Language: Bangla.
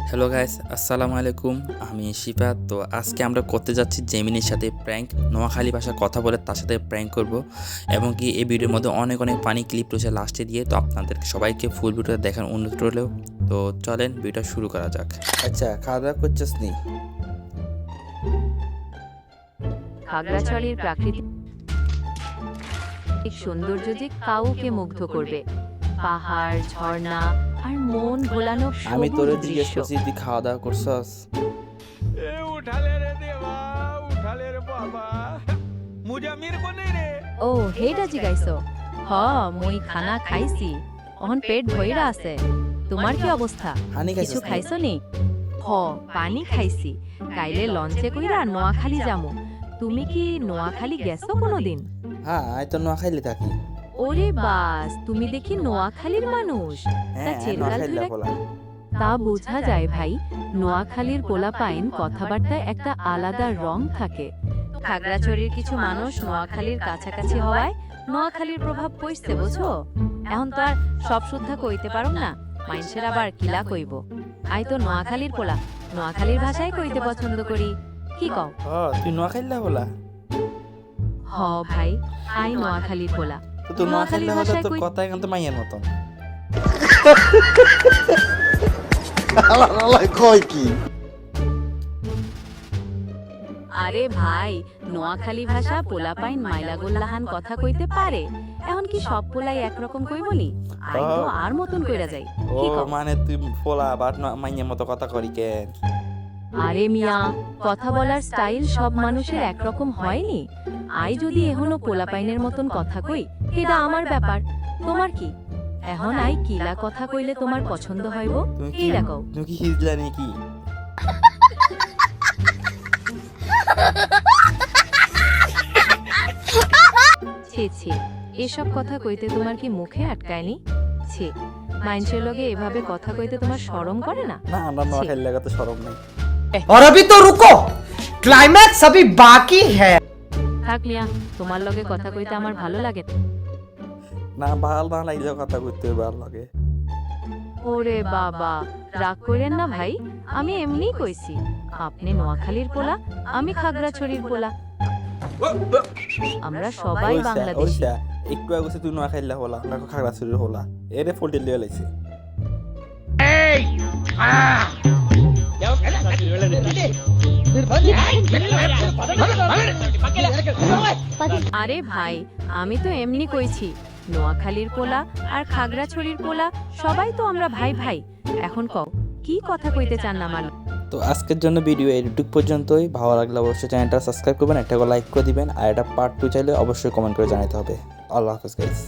হ্যালো গাইস, আসসালামু আলাইকুম। আমি শিফাত। তো আজকে আমরা করতে যাচ্ছি জেমিনির সাথে প্র্যাঙ্ক। নোয়াখালী ভাষায় কথা বলে তার সাথে প্র্যাঙ্ক করব এবং কি এই ভিডিওর মধ্যে অনেক অনেক ফানি ক্লিপ রয়েছে লাস্টে দিয়ে। তো আপনাদেরকে সবাইকে ফুল ভিডিওটা দেখার অনুরোধ রইলেও। তো চলেন ভিডিওটা শুরু করা যাক। আচ্ছা, খাওয়া দাওয়া করছিস নি? খাগড়াছড়ির প্রাকৃতিক সৌন্দর্য যে কাউকে মুগ্ধ করবে। পাহাড়, ঝর্ণা আর মন ভোলানো আমি সবুজ তোরে জিজ্ঞেস দৃশ্য। করছি তুই খাওয়া দাওয়া করছস? ए उठा ले रे देवा उठा ले रे बाबा मुझे अमीर को नहीं रे ও হেটা জিগাইছো? হ, মুই খানা খাইছি, অহন পেট ভইরা আছে। তোমার কি অবস্থা? হানি কিছু খাইছস নি? খাইছো নি? হ, পানি খাইছি। কাইলে লঞ্চে কইরা নোয়াখালী যামু। তুমি কি নোয়াখালী গেছো কোনোদিন? হ্যাঁ, আই তো নোয়াখাইলে থাকি। ওরে বাস, তুমি দেখি নোয়াখালীর মানুষ। তা হ্যাঁ, চিরকাল নোয়াখাইলে ধরে বলা। তা বোঝা যায় ভাই। নোয়াখালীর পোলাপাইন কথাবার্তায় একটা আলাদা রং থাকে। খাগড়াছড়ির কিছু মানুষ নোয়াখালীর কাছাকাছি হওয়ায় নোয়াখালীর প্রভাব পড়ছে, বুঝো? এখন তো আর সব শুদ্ধা কইতে পারো না, মাইনসের আবার কিলা কইব। আই তো নোয়াখালীর পোলা, নোয়াখালীর ভাষায় কইতে পছন্দ করি। কি কও? তুই নোয়াখাইলে বলা? হ ভাই, আই নোয়াখালীর পোলা। তো তুই নোয়াখাইলে হলে ভাষায় তোর কই- কথা কিন্তু মাইয়ের মতন। আরে ভাই, নোয়াখালী ভাষা পোলাপাইন মাইলাগুল্লাহান কথা কইতে পারে। এখন কি সব পোলাই একরকম কই বলি? আই তো আর মতন কইরা যাই। ও কি কও? মানে তুই পোলা বাট মাইয়ের মতো কথা করি কেন? আরে মিয়া, কথা বলার স্টাইল সব মানুষের একরকম হয়নি। আই যদি এখনো পোলাপাইনের মতন কথা কই, এটা আমার ব্যাপার। তোমার কি? এখন আই কিলা কথা কইলে তোমার পছন্দ হইব? তুমি কি রাখো? তুমি কি হিজলা নাকি? ছি ছি, এসব কথা কইতে তোমার কি মুখে আটকায়নি? ছি, মাইনসের লগে এভাবে কথা কইতে তোমার শরম করে না? না, আমরা নোয়াখাইলে তো শরম নাই। और अभी तो रुको, क्लाइमैक्स अभी बाकी है। থাক মিয়া, তোমার লগে কথা কইতে আমার ভালো লাগে না। না, ভাল না লাগলে কথা কইতে ভালো লাগে। ওরে বাবা, রাগ করেন না ভাই, আমি এমনি কইছি। আপনি নোয়াখালীর পোলা, আমি খাগড়াছড়ির পোলা। আমরা সবাই ওইসা, বাংলাদেশী। ওইসা, একটু আগে তুই নোয়াখাইলে হলা না খাগড়াছড়ির হলা, এরে ফোল্টে লিয়ে লাইছে। আরে ভাই, আমি তো এমনি কইছি। নোয়াখালীর পোলা আর খাগড়াছড়ির পোলা সবাই তো আমরা ভাই ভাই। এখন কও, কি কথা কইতে চান না আমার? তো আজকের জন্য ভিডিও এইটুক পর্যন্তই। ভালো লাগলে অবশ্যই চ্যানেলটা সাবস্ক্রাইব করবেন, একটা লাইক করে দিবেন, আর এটা পার্ট 2 চাইলে অবশ্যই কমেন্ট করে জানাতে হবে। আল্লাহ হাফেজ গাইস।